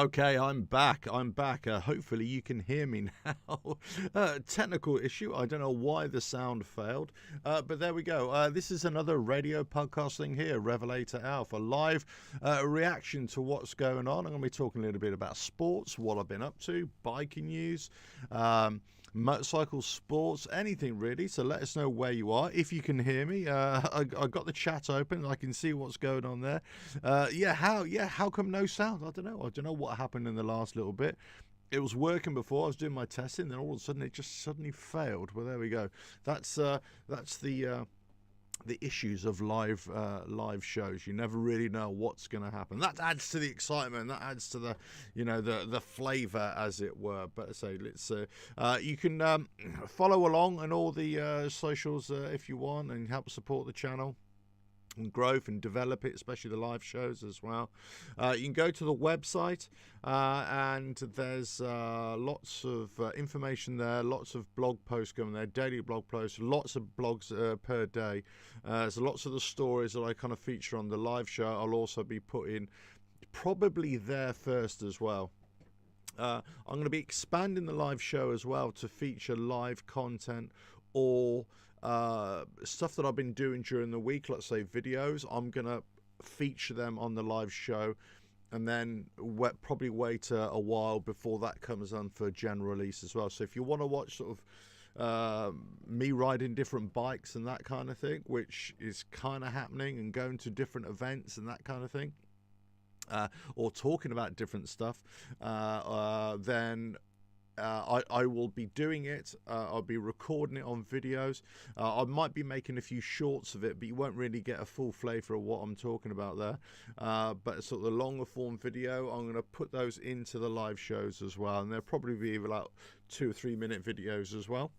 Okay, I'm back. I'm back. Hopefully, you can hear me now. Technical issue. I don't know why the sound failed, but there we go. This is another radio podcast thing here, Revelator Alpha, live reaction to what's going on. I'm going to be talking a little bit about sports, what I've been up to, biking news, motorcycle sports, anything really. So let us know where you are. If you can hear me, I got the chat open. I can see what's going on there. How come no sound? I don't know what happened in the last little bit. It was working before. I was doing my testing, then all of a sudden it just suddenly failed. Well, there we go. That's the issues of live shows. You never really know what's going to happen. That adds to the excitement. That adds to the the flavour, as it were. But so let's you can follow along on all the socials if you want, and help support the channel and growth and develop it, especially the live shows as well. You can go to the website and there's lots of information there, lots of blog posts going there, daily blog posts, lots of blogs per day. So lots of the stories that I kind of feature on the live show I'll also be putting probably there first as well. I'm going to be expanding the live show as well to feature live content or stuff that I've been doing during the week, let's say videos. I'm gonna feature them on the live show, and then probably wait a while before that comes on for general release as well. So if you want to watch sort of me riding different bikes and that kind of thing, which is kind of happening, and going to different events and that kind of thing, or talking about different stuff, then I will be doing it. I'll be recording it on videos. I might be making a few shorts of it, but you won't really get a full flavour of what I'm talking about there. But sort of the longer form video, I'm going to put those into the live shows as well, and there'll probably be about 2 or 3 minute videos as well,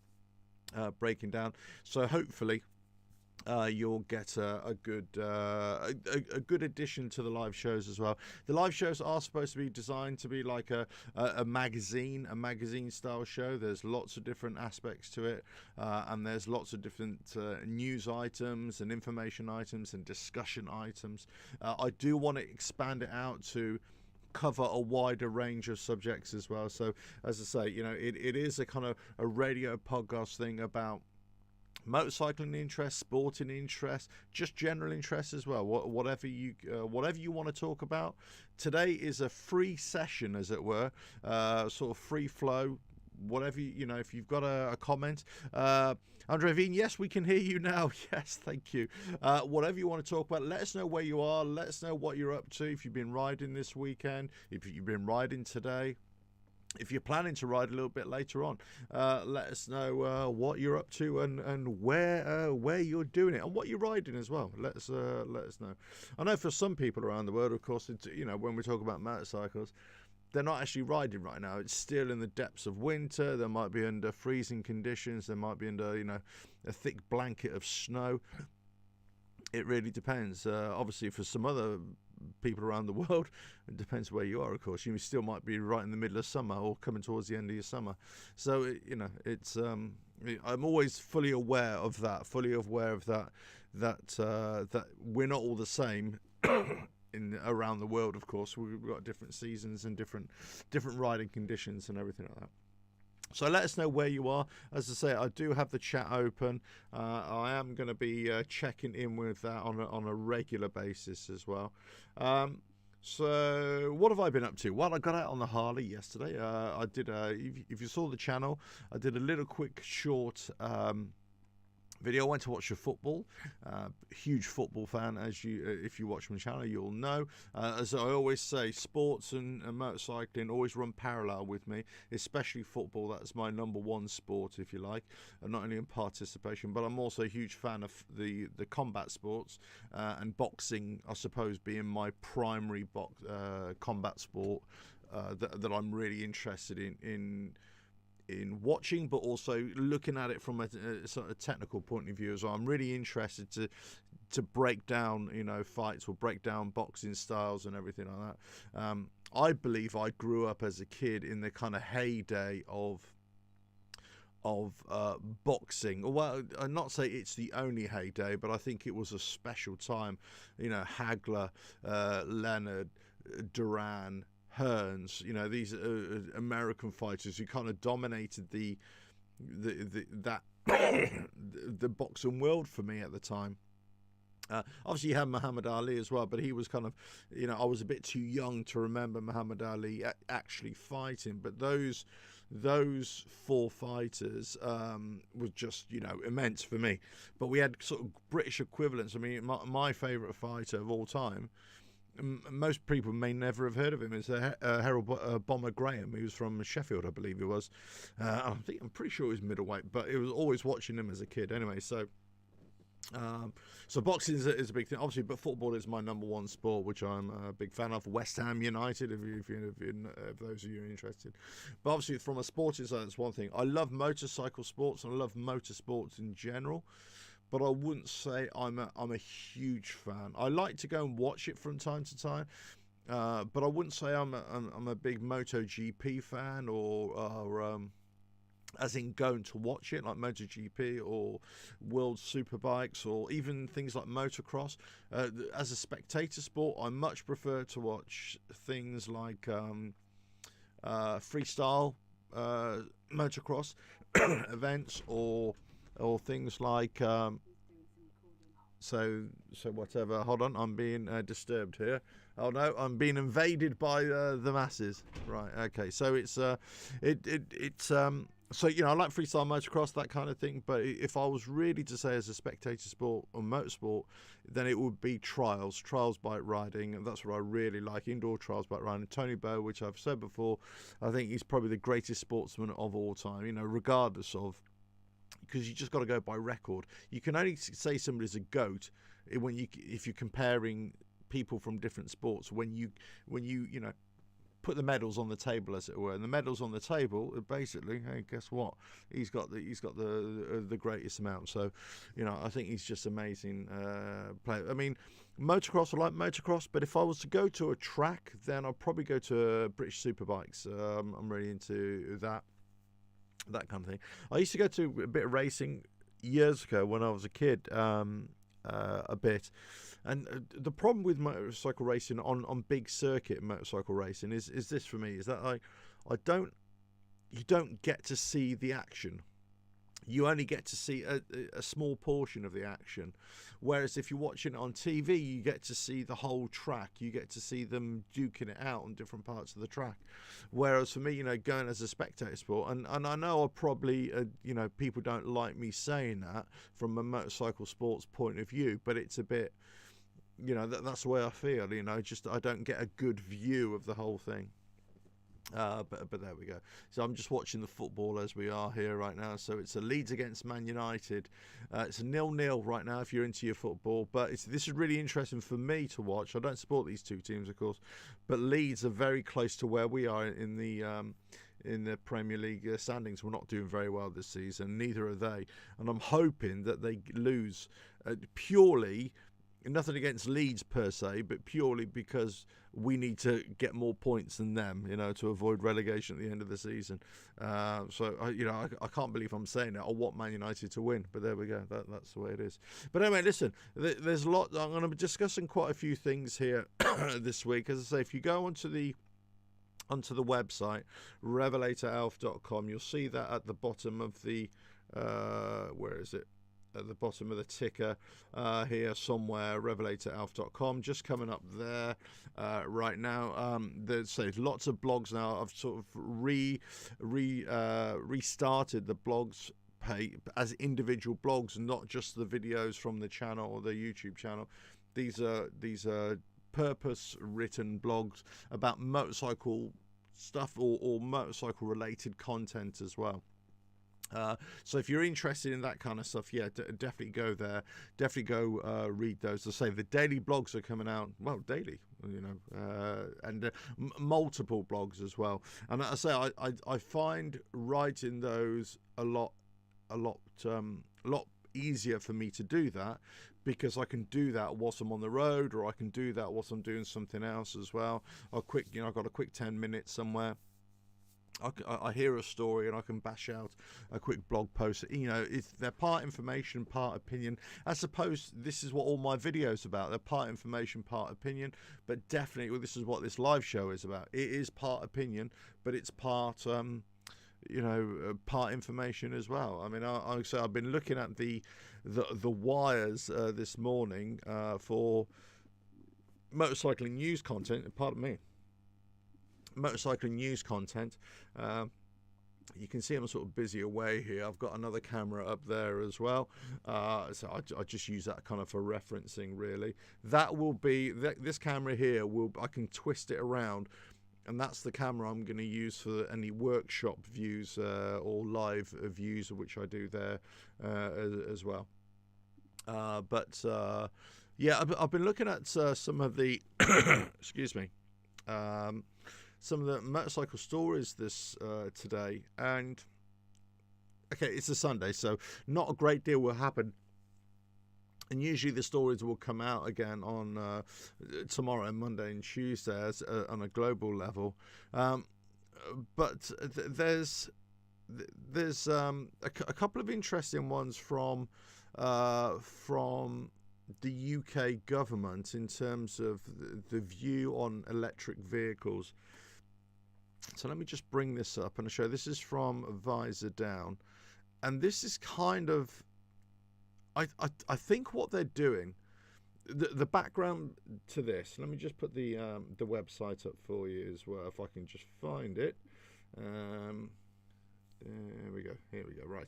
breaking down. So hopefully you'll get a good addition to the live shows as well. The live shows are supposed to be designed to be like a magazine style show. There's lots of different aspects to it, and there's lots of different news items and information items and discussion items. I do want to expand it out to cover a wider range of subjects as well. So as I say, it is a kind of a radio podcast thing about motorcycling interest, sporting interest, just general interest as well. Whatever you want to talk about. Today is a free session, as it were, sort of free flow. Whatever if you've got a comment, Andre Veen, yes, we can hear you now. Yes, thank you. Whatever you want to talk about, let us know where you are. Let us know what you're up to. If you've been riding this weekend, if you've been riding today. If you're planning to ride a little bit later on, let us know what you're up to and where you're doing it and what you're riding as well. Let us know. I know for some people around the world, of course, when we talk about motorcycles, they're not actually riding right now. It's still in the depths of winter. They might be under freezing conditions. They might be under a thick blanket of snow. It really depends. Obviously, for some other people around the world, it depends where you are, of course. You still might be right in the middle of summer or coming towards the end of your summer. So it's I'm always fully aware of that, that we're not all the same around the world. Of course, we've got different seasons and different riding conditions and everything like that. So let us know where you are. As I say, I do have the chat open. I am going to be checking in with that on a regular basis as well. So what have I been up to? Well, I got out on the Harley yesterday. I did if you saw the channel, I did a little quick short video. I went to watch the football. Huge football fan, if you watch my channel, you'll know. As I always say, sports and motorcycling always run parallel with me, especially football. That's my number one sport, if you like, and not only in participation, but I'm also a huge fan of the combat sports, and boxing, I suppose, being my primary combat sport that I'm really interested in watching, but also looking at it from a sort of technical point of view as well. I'm really interested to break down fights, or break down boxing styles and everything like that. I believe I grew up as a kid in the kind of heyday of boxing. Well, I'd not say it's the only heyday, but I think it was a special time. Hagler, Leonard, Duran, Hearns, these American fighters who kind of dominated the the boxing world for me at the time. Obviously, you had Muhammad Ali as well, but he was kind of, I was a bit too young to remember Muhammad Ali actually fighting. But those four fighters was just, immense for me. But we had sort of British equivalents. I mean, my favourite fighter of all time, most people may never have heard of him, is Harold Bomber Graham. He was from Sheffield, I believe he was. I'm pretty sure he was middleweight, but it was always watching him as a kid anyway. So boxing is a big thing, obviously, but football is my number one sport, which I'm a big fan of. West Ham United, if those of you are interested. But obviously, from a sporting side, that's one thing. I love motorcycle sports, and I love motorsports in general. But I wouldn't say I'm a huge fan. I like to go and watch it from time to time, but I wouldn't say I'm a big MotoGP fan or as in going to watch it, like MotoGP or World Superbikes or even things like motocross. As a spectator sport, I much prefer to watch things like freestyle motocross events or things like so whatever. Hold on, I'm being disturbed here. Oh no, I'm being invaded by the masses. Right, okay. So it's so I like freestyle motocross, that kind of thing. But if I was really to say as a spectator sport or motorsport, then it would be trials bike riding, and that's what I really like. Indoor trials bike riding. Tony Bow, which I've said before, I think he's probably the greatest sportsman of all time. Regardless of, because you just got to go by record. You can only say somebody's a GOAT if you're comparing people from different sports. When you put the medals on the table, as it were, and the medals on the table, basically, hey, guess what? He's got the greatest amount. So, I think he's just amazing player. I mean, motocross, I like motocross, but if I was to go to a track, then I'd probably go to British Superbikes. I'm really into that kind of thing. I used to go to a bit of racing years ago when I was a kid, a bit. And the problem with motorcycle racing on big circuit motorcycle racing is this for me, is that you don't get to see the action. You only get to see a small portion of the action. Whereas if you're watching it on TV, you get to see the whole track. You get to see them duking it out on different parts of the track. Whereas for me, going as a spectator sport, and I know I probably, people don't like me saying that from a motorcycle sports point of view, but it's a bit, that's the way I feel, just I don't get a good view of the whole thing. But there we go. So I'm just watching the football as we are here right now. So it's a Leeds against Man United. It's a 0-0 right now if you're into your football. But this is really interesting for me to watch. I don't support these two teams, of course, but Leeds are very close to where we are in the Premier League standings. We're not doing very well this season. Neither are they. And I'm hoping that they lose purely. Nothing against Leeds per se, but purely because we need to get more points than them, to avoid relegation at the end of the season. I can't believe I'm saying that. I want Man United to win, but there we go. That's the way it is. But anyway, listen, there's a lot. I'm going to be discussing quite a few things here this week. As I say, if you go onto the website, revelatoralf.com, you'll see that at the bottom of the, where is it? At the bottom of the ticker here somewhere, revelatoralf.com, just coming up there right now. There's lots of blogs now. I've sort of restarted the blogs page as individual blogs, and not just the videos from the channel or the YouTube channel. These are purpose written blogs about motorcycle stuff or motorcycle related content as well. So if you're interested in that kind of stuff, definitely go there. Definitely go read those. As I say, the daily blogs are coming out, daily, and multiple blogs as well. And as I say, I find writing those a lot easier for me to do that, because I can do that whilst I'm on the road, or I can do that whilst I'm doing something else as well. I've got a quick 10 minutes somewhere. I hear a story and I can bash out a quick blog post. They're part information, part opinion. I suppose this is what all my videos are about. They're part information, part opinion. But definitely, well, this is what this live show is about. It is part opinion, but it's part, part information as well. I mean, I've been looking at the wires this morning for motorcycling news content. Pardon me. Motorcycling news content. You can see I'm sort of busy away here. I've got another camera up there as well, so I just use that kind of for referencing, really. That will be this camera here. I can twist it around, and that's the camera I'm going to use for any workshop views or live views, which I do there as well. Yeah, I've been looking at some of the excuse me. Some of the motorcycle stories this today, and okay, it's a Sunday, so not a great deal will happen, and usually the stories will come out again on tomorrow, Monday and Tuesday on a global level, but there's a couple of interesting ones from the UK government in terms of the view on electric vehicles. So let me just bring this up and show. This is from Visor Down, and this is kind of, I think what they're doing. The background to this. Let me just put the website up for you as well, if I can just find it. There we go. Here we go. Right.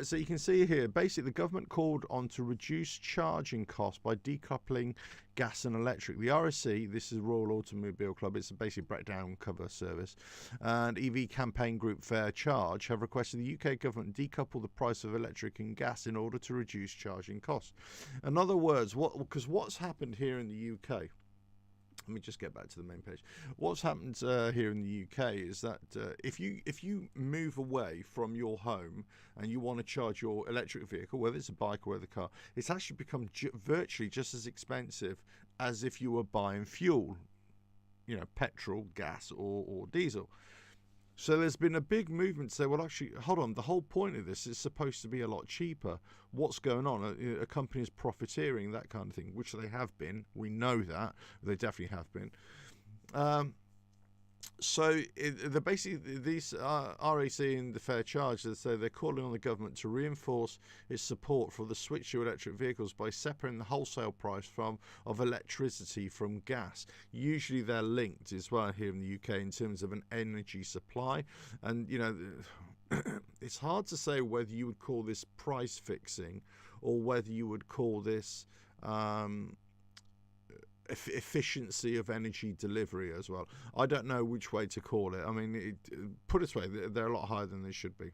So you can see here, basically the government called on to reduce charging costs by decoupling gas and electric. The RSC, this is Royal Automobile Club, it's a basically breakdown cover service, and EV campaign group Fair Charge have requested the UK government decouple the price of electric and gas in order to reduce charging costs. In other words, because what's happened here in the UK, let me just get back to the main page. What's happened here in the UK is that if you move away from your home and you want to charge your electric vehicle, whether it's a bike or whether a car, it's actually become virtually just as expensive as if you were buying fuel, petrol, gas, or diesel. So there's been a big movement to say, well, actually, hold on, the whole point of this is supposed to be a lot cheaper. What's going on? A company is profiteering, that kind of thing, which they have been. We know that. They definitely have been. So basically, these RAC and the Fair Charge, so they're calling on the government to reinforce its support for the switch to electric vehicles by separating the wholesale price of electricity from gas. Usually they're linked as well here in the UK in terms of an energy supply, and it's hard to say whether you would call this price fixing or whether you would call this efficiency of energy delivery as well. I don't know which way to call it. I mean, put it this way, they're a lot higher than they should be.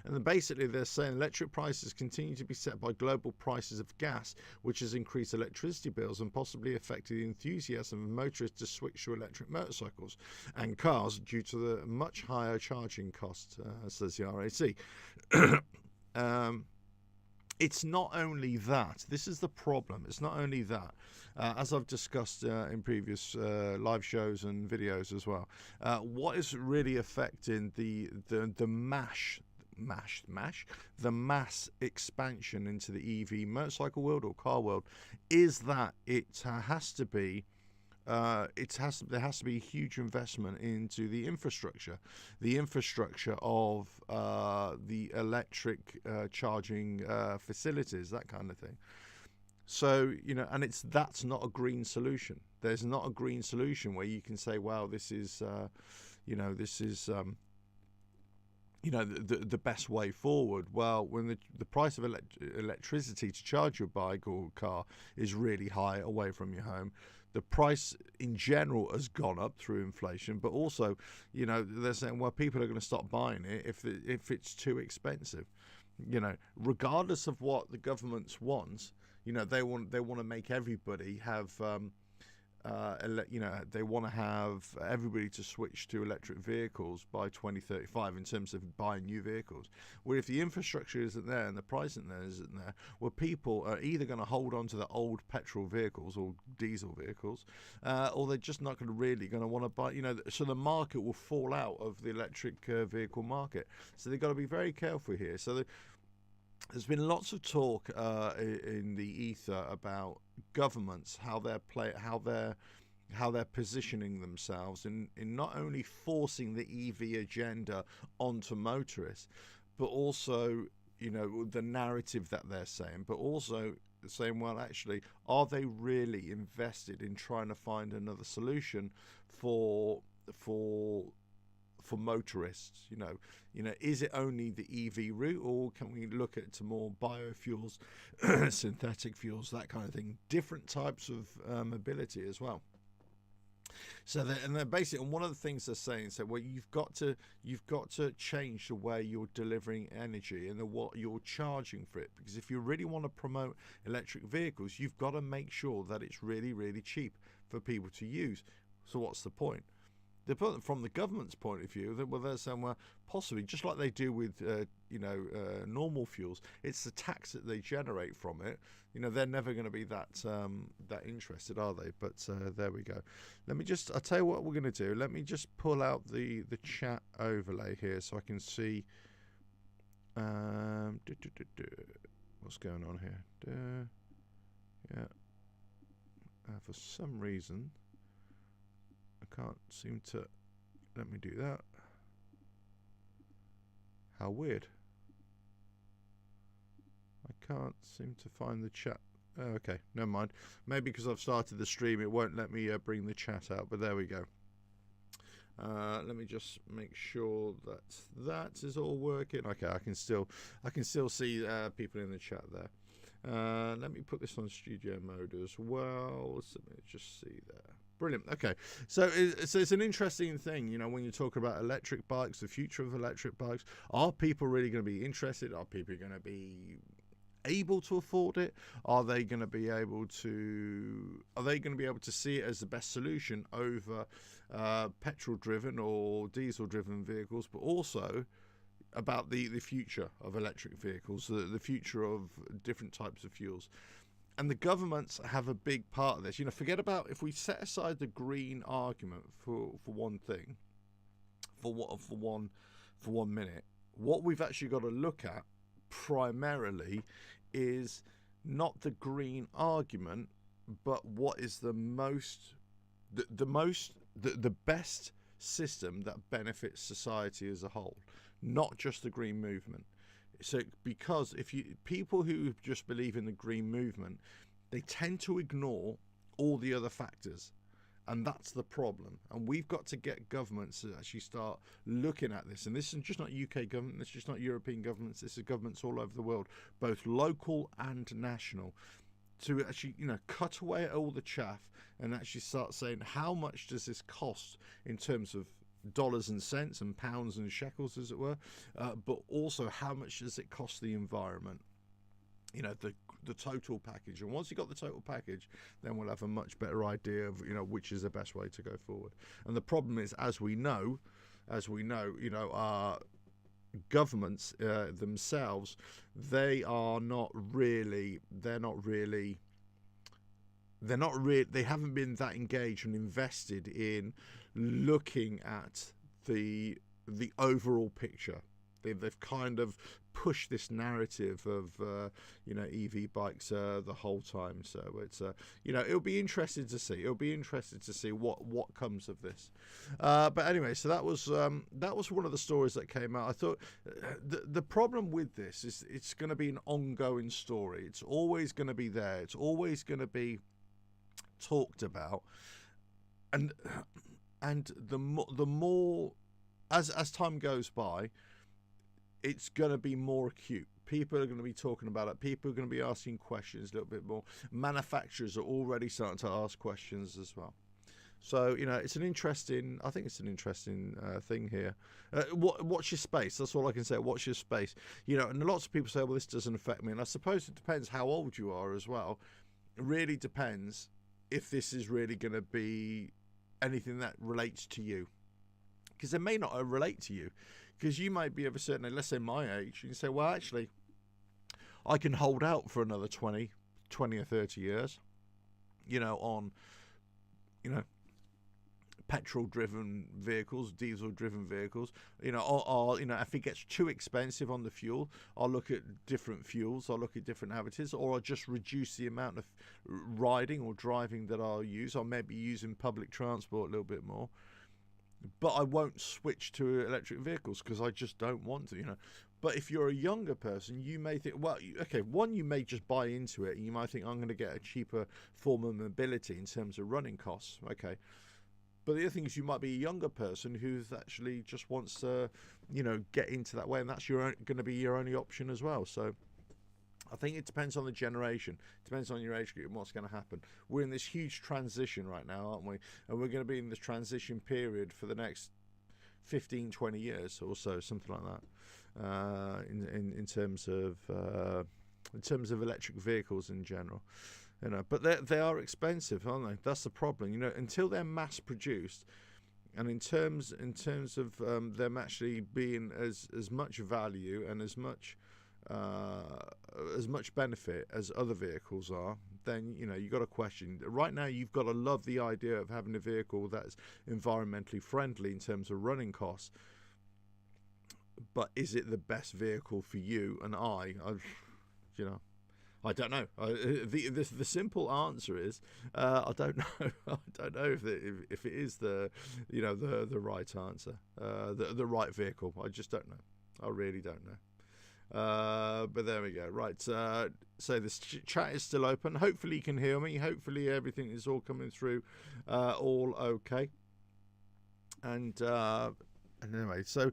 And then basically they're saying electric prices continue to be set by global prices of gas, which has increased electricity bills and possibly affected the enthusiasm of motorists to switch to electric motorcycles and cars due to the much higher charging costs, says the RAC. It's not only that. This is the problem. It's not only that. As I've discussed in previous live shows and videos as well, what is really affecting the mass expansion into the EV motorcycle world or car world is that it has to be there has to be a huge investment into the infrastructure of the electric charging facilities, that kind of thing. So, and that's not a green solution. There's not a green solution where you can say, well, this is the best way forward. Well, when the price of electricity to charge your bike or car is really high away from your home, the price in general has gone up through inflation, but also, they're saying, well, people are going to stop buying it if it's too expensive. Regardless of what the government wants, they want to make everybody have they want to have everybody to switch to electric vehicles by 2035 in terms of buying new vehicles. Where if the infrastructure isn't there and the price isn't there, well, people are either going to hold on to the old petrol vehicles or diesel vehicles, or they're just not going to want to buy. So the market will fall out of the electric vehicle market. So they've got to be very careful here. So there's been lots of talk in the ether about governments, how they're positioning themselves in not only forcing the EV agenda onto motorists, but also the narrative that they're saying, but also saying, well, actually, are they really invested in trying to find another solution for motorists? Is it only the EV route, or can we look at more biofuels, synthetic fuels, that kind of thing, different types of mobility as well? So they're basically, and one of the things they're saying, well, you've got to change the way you're delivering energy and what you're charging for it, because if you really want to promote electric vehicles, you've got to make sure that it's really, really cheap for people to use. So what's the point? From the government's point of view, they're saying, well, possibly just like they do with normal fuels, it's the tax that they generate from it. They're never going to be that interested, are they? But there we go. I'll tell you what we're going to do. Let me just pull out the chat overlay here so I can see what's going on here. For some reason, I can't seem to let me do that. How weird. I can't seem to find the chat. Oh, okay, never mind. Maybe because I've started the stream, it won't let me bring the chat out, but there we go. Let me just make sure that is all working. Okay, I can still see people in the chat there. Let me put this on studio mode as well. Let me just see there. Brilliant. Okay, so it's an interesting thing, when you talk about electric bikes, the future of electric bikes. Are people really going to be interested? Are people going to be able to afford it? Are they going to be able to see it as the best solution over petrol-driven or diesel-driven vehicles? But also about the future of electric vehicles, the future of different types of fuels. And the governments have a big part of this. Forget about, if we set aside the green argument for one thing, for 1 minute, what we've actually got to look at primarily is not the green argument, but what is the best system that benefits society as a whole, not just the green movement. So, because people who just believe in the green movement, they tend to ignore all the other factors, and that's the problem. And we've got to get governments to actually start looking at this. And this is just not UK government, this is just not European governments, this is governments all over the world, both local and national, to actually cut away at all the chaff and actually start saying, how much does this cost in terms of dollars and cents and pounds and shekels, as it were, but also how much does it cost the environment? The total package. And once you've got the total package, then we'll have a much better idea of which is the best way to go forward. And the problem is, as we know, our governments themselves, they haven't been that engaged and invested in looking at the overall picture. They've kind of pushed this narrative of EV bikes the whole time. So it's it'll be interesting to see. It'll be interesting to see what comes of this. But anyway, so that was one of the stories that came out. I thought the problem with this is it's going to be an ongoing story. It's always going to be there. It's always going to be talked about, and the more as time goes by, it's going to be more acute. People are going to be talking about it. People are going to be asking questions a little bit more. Manufacturers are already starting to ask questions as well. So it's an interesting. I think it's an interesting thing here. Watch your space. That's all I can say. Watch your space. And lots of people say, "Well, this doesn't affect me." And I suppose it depends how old you are as well. It really depends if this is really going to be anything that relates to you, because it may not relate to you, because you might be of a certain age, let's say my age, and you say, well, actually, I can hold out for another 20 or 30 years, on, petrol-driven vehicles, diesel-driven vehicles, or if it gets too expensive on the fuel, I'll look at different fuels, I'll look at different habits, or I'll just reduce the amount of riding or driving that I'll use. I'll maybe using public transport a little bit more, but I won't switch to electric vehicles because I just don't want to, But if you're a younger person, you may think, well, okay, one, you may just buy into it, and you might think, I'm going to get a cheaper form of mobility in terms of running costs, okay. But the other thing is, you might be a younger person who's actually just wants to, get into that way, and that's going to be your only option as well. So I think it depends on the generation, it depends on your age group and what's going to happen. We're in this huge transition right now, aren't we? And we're going to be in this transition period for the next 15, 20 years or so, something like that, in terms of electric vehicles in general. But they are expensive, aren't they? That's the problem. Until they're mass produced, and in terms of them actually being as much value and as much benefit as other vehicles are, then you've got to question. Right now, you've got to love the idea of having a vehicle that's environmentally friendly in terms of running costs. But is it the best vehicle for you and I don't know. The simple answer is I don't know. I don't know if it is the right answer, the right vehicle. I just don't know. I really don't know. But there we go. Right. So this chat is still open. Hopefully you can hear me. Hopefully everything is all coming through all okay. And anyway, so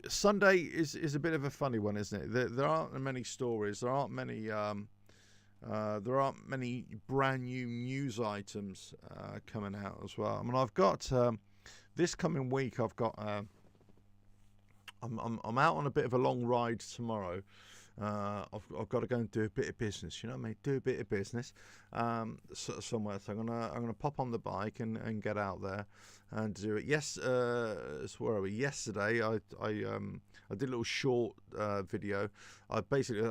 Sunday is a bit of a funny one, isn't it? There aren't many stories. There aren't many brand new news items coming out as well. I mean, I've got this coming week. I've got I'm out on a bit of a long ride tomorrow. I've got to go and do a bit of business. You know what I mean? Do a bit of business somewhere. So I'm gonna pop on the bike and get out there and do it. Yes, where are we? Yesterday, I did a little short video. I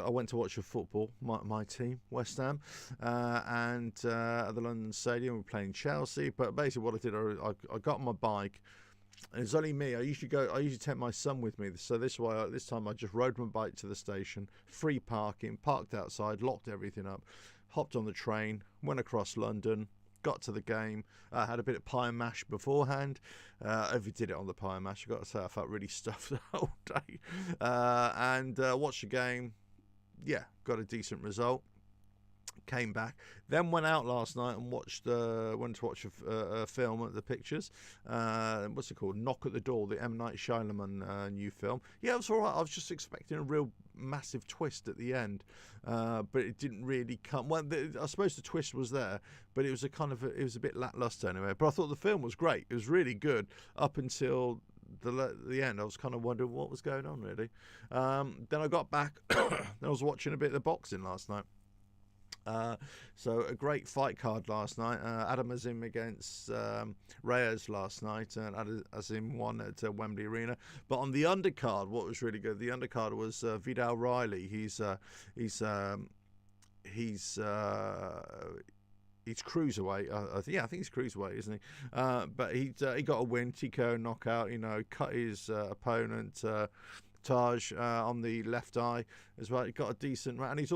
went to watch a football, my team, West Ham, and at the London Stadium we're playing Chelsea. But basically, what I did, I got on my bike. And it's only me. I usually take my son with me. So this time I just rode my bike to the station, free parking, parked outside, locked everything up, hopped on the train, went across London, got to the game. I had a bit of pie and mash beforehand. Overdid it on the pie and mash. I got to say, I felt really stuffed the whole day. And watched the game. Yeah, got a decent result. Came back, then went out last night and went to watch a film at the Pictures. What's it called? Knock at the Door, the M. Night Shyamalan new film. Yeah, it was all right. I was just expecting a real massive twist at the end, but it didn't really come. Well, I suppose the twist was there, but it was a bit lackluster anyway. But I thought the film was great. It was really good up until the end. I was kind of wondering what was going on really. Then I got back. Then I was watching a bit of the boxing last night. So a great fight card last night. Adam Azim against Reyes last night, and Azim won at Wembley Arena. But on the undercard, what was really good, the undercard was Vidal Riley. He's cruiserweight. I think he's cruiserweight, isn't he? But he got a win, TKO knockout. Cut his opponent. Taj on the left eye as well. He got a decent, and he's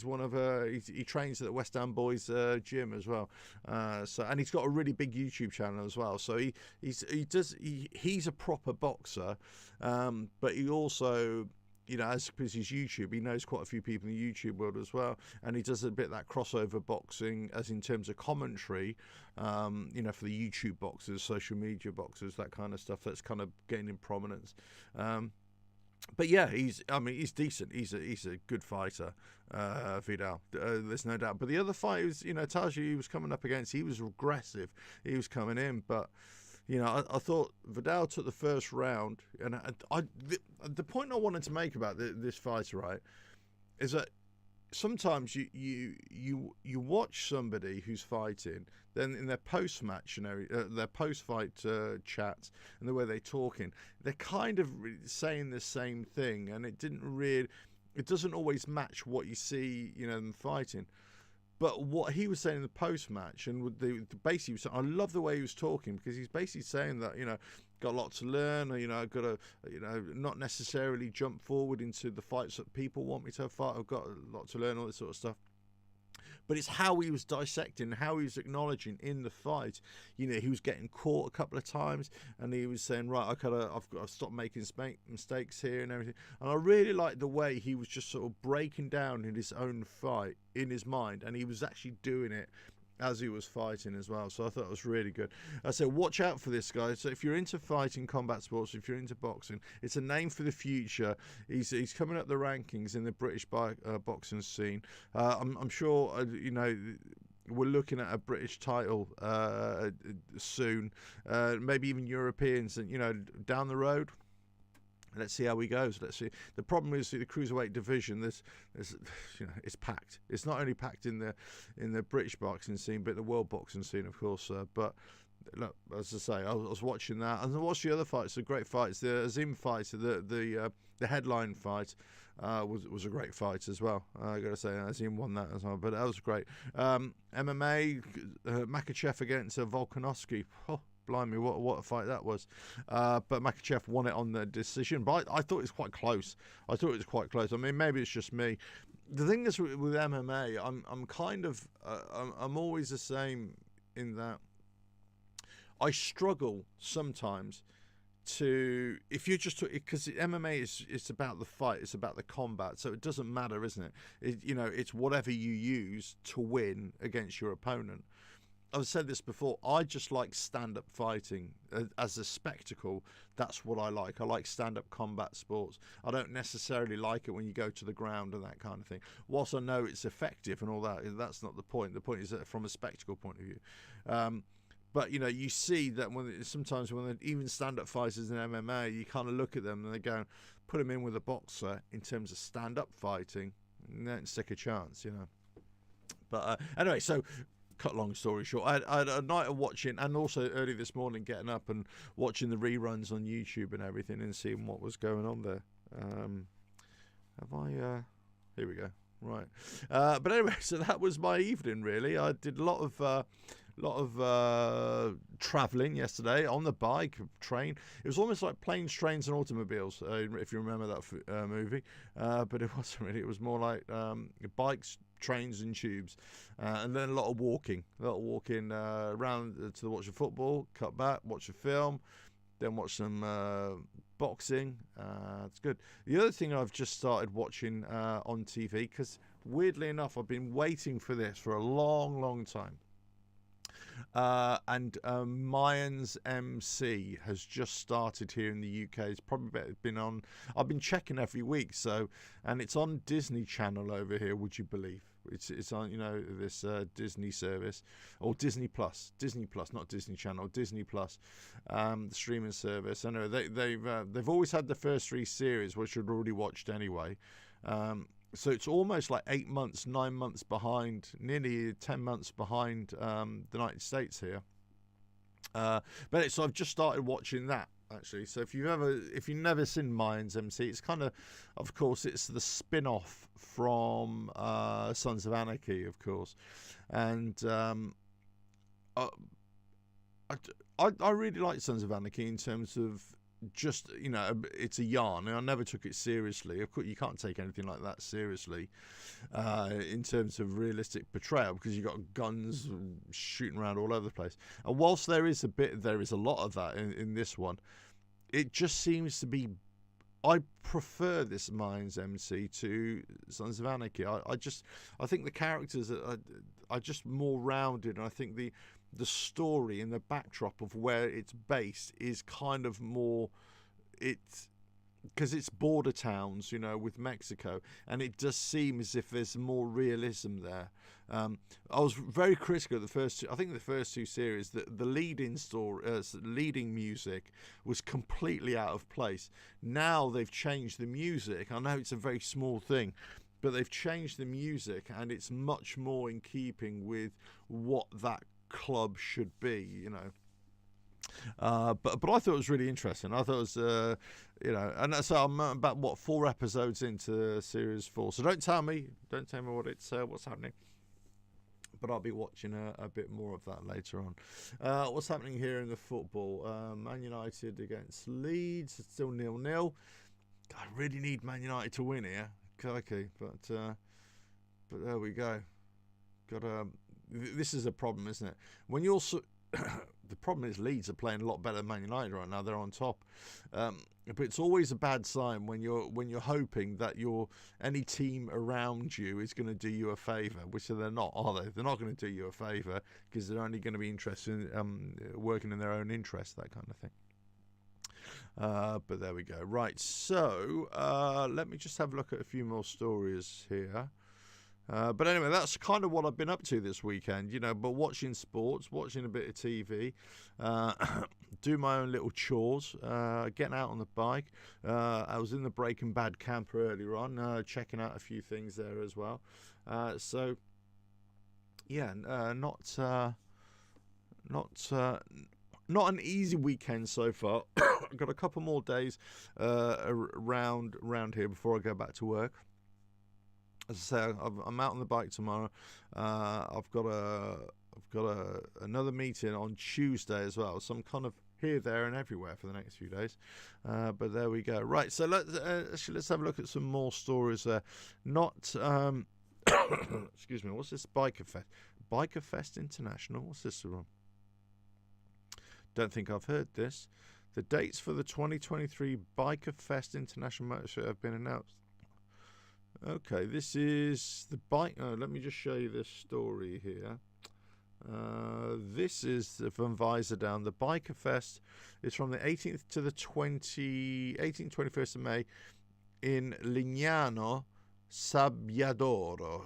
one of he trains at the West Ham Boys gym as well. And he's got a really big YouTube channel as well. So he's a proper boxer, but he also, as he's YouTube, he knows quite a few people in the YouTube world as well, and he does a bit of that crossover boxing, as in terms of commentary, for the YouTube boxers, social media boxers, that kind of stuff that's kind of gaining prominence. But yeah, he's decent. He's a good fighter, Vidal. There's no doubt. But the other fight was, Taj, he was coming up against. He was aggressive. He was coming in, but I thought Vidal took the first round, and the point I wanted to make about this fighter, right, is that sometimes you watch somebody who's fighting, then in their post match, their post fight chats and the way they're talking, they're kind of saying the same thing, and it doesn't always match what you see, them fighting. But what he was saying in the post match, and with basically, I love the way he was talking, because he's basically saying that got a lot to learn. I've got to not necessarily jump forward into the fights that people want me to fight. I've got a lot to learn, all this sort of stuff. But it's how he was dissecting, how he was acknowledging in the fight. He was getting caught a couple of times, and he was saying, right, I've got to stop making mistakes here and everything. And I really liked the way he was just sort of breaking down in his own fight in his mind, and he was actually doing it as he was fighting as well. So I thought it was really good. I said, watch out for this guy. So if you're into fighting combat sports, if you're into boxing, it's a name for the future. He's coming up the rankings in the British boxing scene. I'm sure we're looking at a British title soon, maybe even Europeans, and down the road. Let's see how he goes. Let's see. The problem is the cruiserweight division. There's it's packed. It's not only packed in the British boxing scene, but the world boxing scene, of course. But look, as I say, I was watching that, and I watched the other fights. The great fights. The Azim fight, the headline fight, was a great fight as well. I got to say, Azim won that as well, but that was great. MMA, Makhachev against Volkanovski. Oh, blimey, what a fight that was. But Makhachev won it on the decision. But I thought it was quite close. I mean, maybe it's just me. The thing is with MMA, I'm kind of I'm always the same in that I struggle sometimes to, if you just, because MMA it's about the fight, it's about the combat, so it doesn't matter, isn't it? It's whatever you use to win against your opponent. I've said this before, I just like stand-up fighting as a spectacle. That's what I like. I like stand-up combat sports. I don't necessarily like it when you go to the ground and that kind of thing. Whilst I know it's effective and all that, that's not the point. The point is that from a spectacle point of view. But, you see that sometimes when even stand-up fighters in MMA, you kind of look at them and they go, put them in with a boxer in terms of stand-up fighting, and they don't stick a chance, But anyway, so cut long story short, I had a night of watching, and also early this morning getting up and watching the reruns on YouTube and everything and seeing what was going on there. Here we go. Right. But anyway, so that was my evening, really. I did a lot of travelling yesterday on the bike, train. It was almost like Planes, Trains and Automobiles, if you remember that movie. But it wasn't really. It was more like bikes, trains and tubes, and then a lot of walking around to watch the football, cut back, watch a film, then watch some boxing. It's good. The other thing I've just started watching on TV, because weirdly enough I've been waiting for this for a long time, and Mayans MC has just started here in the UK. It's probably been on, I've been checking every week, and it's on Disney Channel over here, would you believe? It's on, this Disney service, or Disney Plus, not Disney Channel, Disney Plus, the streaming service. I know they've always had the first 3 series, which I'd already watched anyway. So it's almost like 8 months, 9 months behind, nearly 10 months behind the United States here. So I've just started watching that, actually. So if you've never seen Mayans MC, it's kind of course, it's the spin-off from Sons of Anarchy, of course. And I really like Sons of Anarchy in terms of just, it's a yarn, and I never took it seriously. Of course, you can't take anything like that seriously in terms of realistic portrayal, because you've got guns shooting around all over the place. And whilst there is a lot of that in this one, it just seems to be, I prefer this Mayans MC to Sons of Anarchy. I think the characters are just more rounded, and I think the story and the backdrop of where it's based is kind of more, because it's border towns, with Mexico, and it does seem as if there's more realism there. I was very critical of the first two. I think the first 2 series, the leading music was completely out of place. Now they've changed the music. I know it's a very small thing, but they've changed the music, and it's much more in keeping with what that club should be, you know. But I thought it was really interesting. I thought it was, and so I'm about 4 episodes into series 4. So don't tell me what's happening. But I'll be watching a bit more of that later on. What's happening here in the football? Man United against Leeds. It's still 0-0. I really need Man United to win here. Okay, but there we go. This is a problem, isn't it? When you're the problem is Leeds are playing a lot better than Man United right now. They're on top, but it's always a bad sign when you're hoping that any team around you is going to do you a favour, which they're not, are they? They're not going to do you a favour because they're only going to be interested in working in their own interest, that kind of thing. But there we go. Right, so let me just have a look at a few more stories here. But anyway, that's kind of what I've been up to this weekend, but watching sports, watching a bit of TV, do my own little chores, getting out on the bike. I was in the Breaking Bad camp earlier on, checking out a few things there as well. So, yeah, not an easy weekend so far. I've got a couple more days around here before I go back to work. As I say, I'm out on the bike tomorrow. I've got another meeting on Tuesday as well. So I'm kind of here, there, and everywhere for the next few days. But there we go. Right, so let's have a look at some more stories there. Not excuse me. What's this Biker Fest? Biker Fest International. What's this from? Don't think I've heard this. The dates for the 2023 Biker Fest International Motor Show have been announced. Okay, this is the bike. Let me just show you this story here. This is from Visordown. The Biker Fest is from the 18th to the 21st of May in Lignano Sabbiadoro.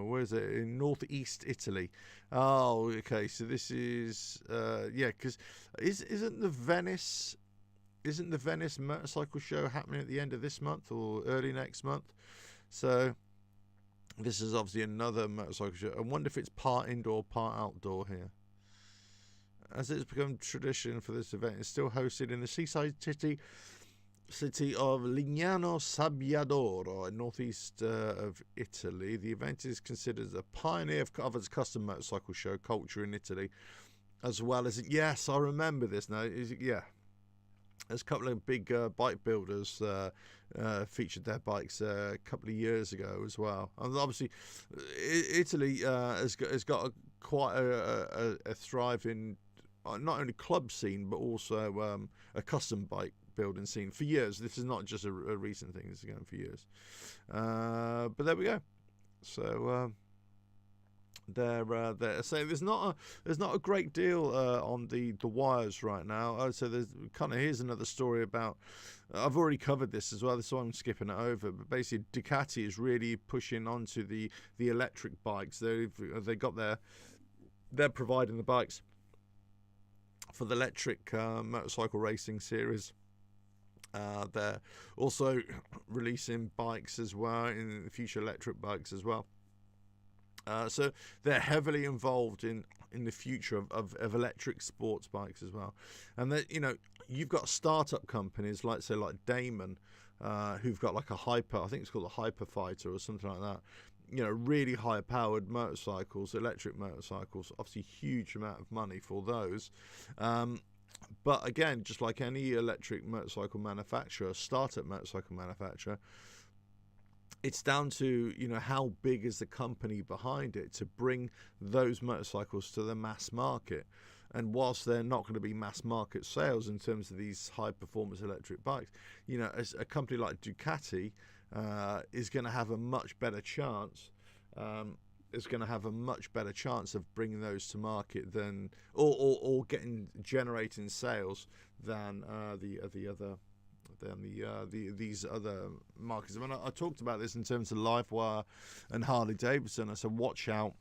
Where is it? In northeast Italy. Oh, okay. So this is because isn't the Venice motorcycle show happening at the end of this month or early next month? So this is obviously another motorcycle show. I wonder if it's part indoor, part outdoor here. As it's become tradition for this event, it's still hosted in the seaside city of Lignano Sabbiadoro, in northeast of Italy. The event is considered a pioneer of custom motorcycle show culture in Italy, as well as yes, I remember this now. There's a couple of big bike builders featured their bikes a couple of years ago as well. And obviously, Italy has got quite a thriving, not only club scene, but also a custom bike building scene for years. This is not just a recent thing. This is going for years. But there we go. So there. So there's not a great deal on the wires right now. So there's here's another story about. I've already covered this as well, so I'm skipping it over. But basically, Ducati is really pushing onto the electric bikes. They're providing the bikes for the electric motorcycle racing series. They're also releasing bikes as well, in the future electric bikes as well. So they're heavily involved in the future of electric sports bikes as well. And that, you've got startup companies like Damon, who've got like a Hyper, I think it's called a Hyper Fighter or something like that. Really high powered motorcycles, electric motorcycles, obviously huge amount of money for those. But again, just like any electric motorcycle manufacturer, startup motorcycle manufacturer, it's down to, how big is the company behind it to bring those motorcycles to the mass market. And whilst they're not going to be mass market sales in terms of these high performance electric bikes, as a company like Ducati is going to have a much better chance. Is going to have a much better chance of bringing those to market than or generating sales than these other markets. I mean, I talked about this in terms of Livewire and Harley Davidson. I said, watch out,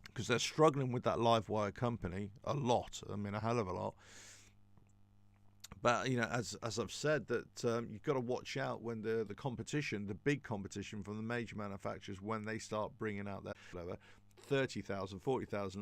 because they're struggling with that Livewire company a lot. I mean, a hell of a lot. But as I've said, that you've got to watch out when the competition, the big competition from the major manufacturers, when they start bringing out that 30,000, 40,000